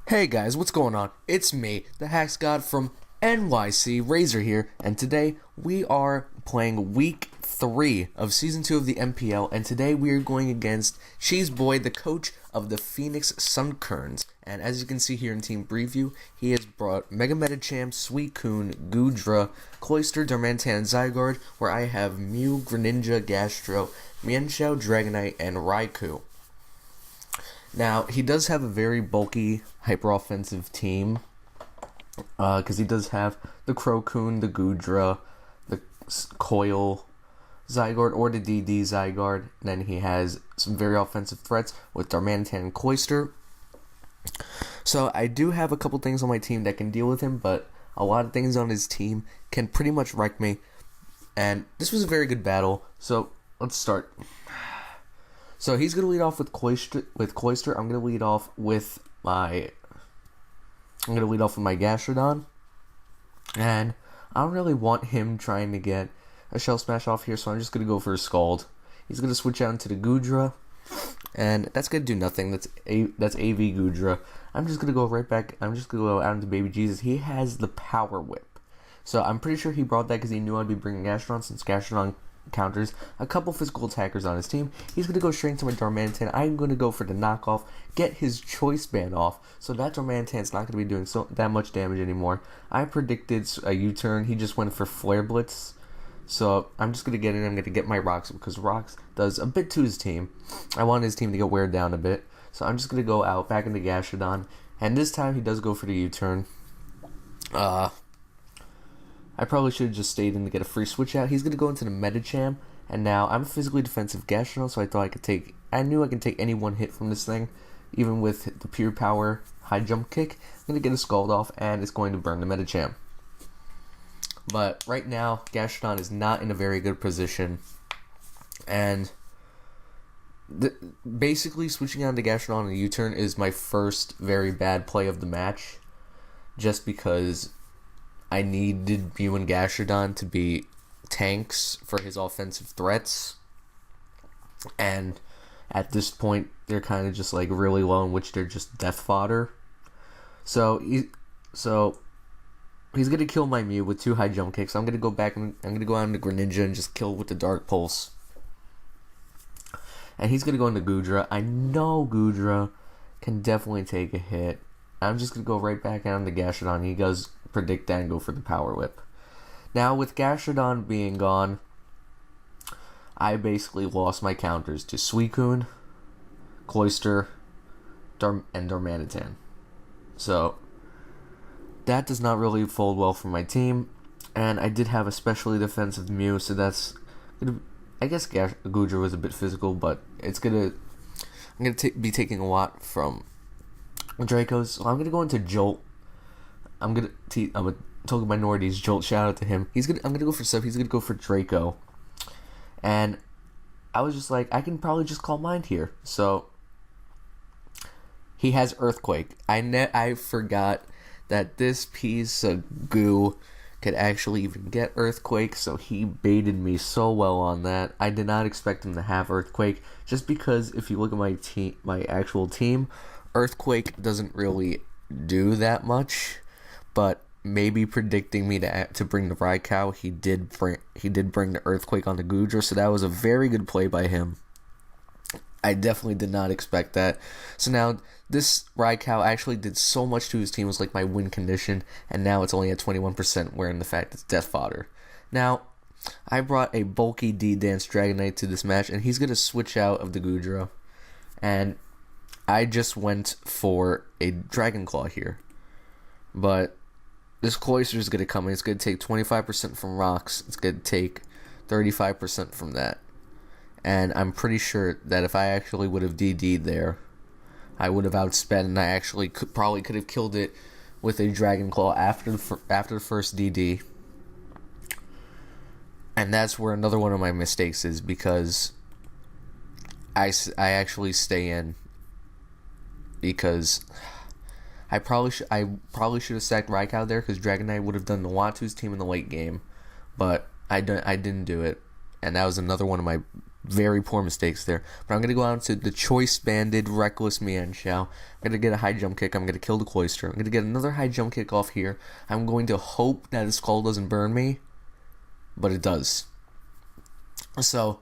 Hey guys, what's going on? It's me, the Hacks God from NYC Razor here, and today we are playing week 3 of season 2 of the NPL, and today we are going against Cheeseboy, the coach of the Phoenix Sunkerns. And as you can see here in team preview, he has brought Mega Metachamp, Suicune, Goodra, Cloyster, Darmanitan, and Zygarde, where I have Mew, Greninja, Gastro, Mienshao, Dragonite, and Raikou. Now, he does have a very bulky, hyper-offensive team, because he does have the Crocoon, the Goodra, the Coil Zygarde, or the DD Zygarde, and then he has some very offensive threats with Darmanitan and Cloyster. So, I do have a couple things on my team that can deal with him, but a lot of things on his team can pretty much wreck me, and this was a very good battle, so let's start. So he's gonna lead off with Cloyster. I'm gonna lead off with my Gastrodon, and I don't really want him trying to get a Shell Smash off here, so I'm just gonna go for a Scald. He's gonna switch out into the Goodra, and that's gonna do nothing. That's AV Goodra. I'm just gonna go right back. I'm just gonna go out into Baby Jesus. He has the Power Whip, so I'm pretty sure he brought that because he knew I'd be bringing Gastrodon, since Gastrodon counters a couple physical attackers on his team. He's going to go straight into my Darmanitan. I'm going to go for the knockoff, get his choice band off, so that Darmanitan's not going to be doing that much damage anymore. I predicted a U-turn. He just went for Flare Blitz, so I'm just going to get in. I'm going to get my Rocks, because Rocks does a bit to his team. I want his team to get weared down a bit, so I'm just going to go out back into Gastrodon, and this time he does go for the U-turn. I probably should have just stayed in to get a free switch out. He's going to go into the Metachamp, and now I'm a physically defensive Gastrodon, so I knew I could take any one hit from this thing, even with the pure power high jump kick. I'm going to get a Scald off, and it's going to burn the Metachamp. But right now, Gastrodon is not in a very good position, and basically switching on to Gastrodon on a U-turn is my first very bad play of the match, just because I needed Mew and Gastrodon to be tanks for his offensive threats, and at this point they're kind of just like really low, in which they're just death fodder. So he's gonna kill my Mew with 2 high jump kicks. I'm gonna go back and I'm gonna go out into Greninja and just kill with the Dark Pulse, and he's gonna go into Goodra. I know Goodra can definitely take a hit. I'm just gonna go right back out into Gastrodon. He does predict that and go for the Power Whip. Now, with Gastrodon being gone, I basically lost my counters to Suicune, Cloyster, and Darmanitan. So that does not really fold well for my team, and I did have a specially defensive Mew, so that's gonna, I guess Goodra was a bit physical, but I'm gonna be taking a lot from Draco's, so I'm gonna go into Jolt. I'm a total minorities Jolt. Shout out to him. I'm gonna go for Sub. He's gonna go for Draco, and I was just like, I can probably just call Mind here. So he has Earthquake. I forgot that this piece of goo could actually even get Earthquake. So he baited me so well on that. I did not expect him to have Earthquake, just because if you look at my actual team, Earthquake doesn't really do that much. But maybe predicting me to bring the Raikou, he did bring the Earthquake on the Goodra, so that was a very good play by him. I definitely did not expect that. So now this Raikou actually did so much to his team. It was like my win condition, and now it's only at 21%, wherein the fact it's death fodder. Now, I brought a bulky D-Dance Dragonite to this match, and he's going to switch out of the Goodra, and I just went for a Dragon Claw here. But this Cloyster is going to come in. It's going to take 25% from Rocks. It's going to take 35% from that. And I'm pretty sure that if I actually would have DD'd there, I would have outspent, and I actually probably could have killed it with a Dragon Claw after the first DD. And that's where another one of my mistakes is, because I actually stay in, because I probably should have sacked Raikou there, because Dragonite would have done the Watu's team in the late game, but I didn't do it, and that was another one of my very poor mistakes there. But I'm going to go out to the choice banded reckless Mienshao. I'm going to get a high jump kick. I'm going to kill the Cloister. I'm going to get another high jump kick off here. I'm going to hope that his skull doesn't burn me, but it does. So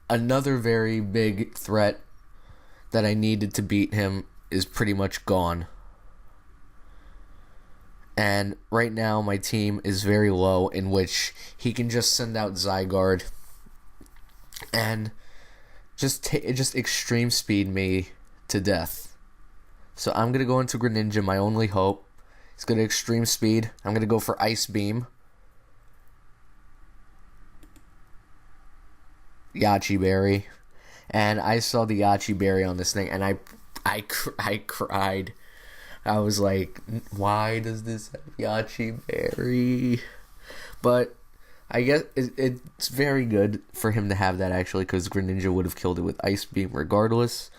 another very big threat that I needed to beat him is pretty much gone. And right now my team is very low, in which he can just send out Zygarde and just extreme speed me to death. So I'm going to go into Greninja, my only hope. He's going to extreme speed. I'm going to go for Ice Beam. Yachi Berry. And I saw the Yachi Berry on this thing, and I cried. I was like, why does this have Yachi Berry? But I guess it's very good for him to have that, actually, because Greninja would have killed it with Ice Beam regardless.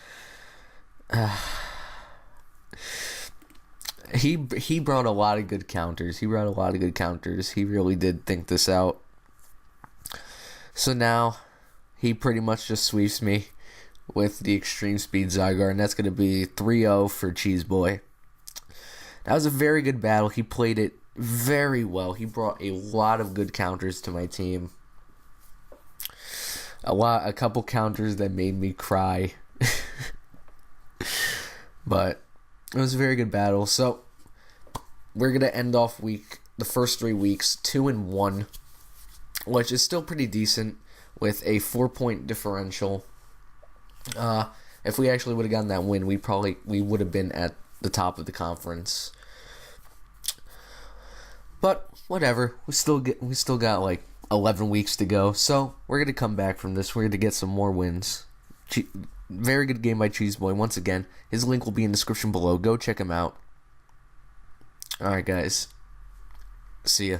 He brought a lot of good counters. He really did think this out. So now he pretty much just sweeps me with the extreme speed Zygarde, and that's going to be 3-0 for Cheeseboy. That was a very good battle. He played it very well. He brought a lot of good counters to my team. A couple counters that made me cry. But it was a very good battle. So we're gonna end off the first 3 weeks 2-1, which is still pretty decent with a 4-point differential. If we actually would have gotten that win, we would have been at the top of the conference. But whatever, we still got like 11 weeks to go, so we're gonna come back from this. We're gonna get some more wins. Very good game by Cheeseboy. Once again, his link will be in the description below. Go check him out. Alright, guys. See ya.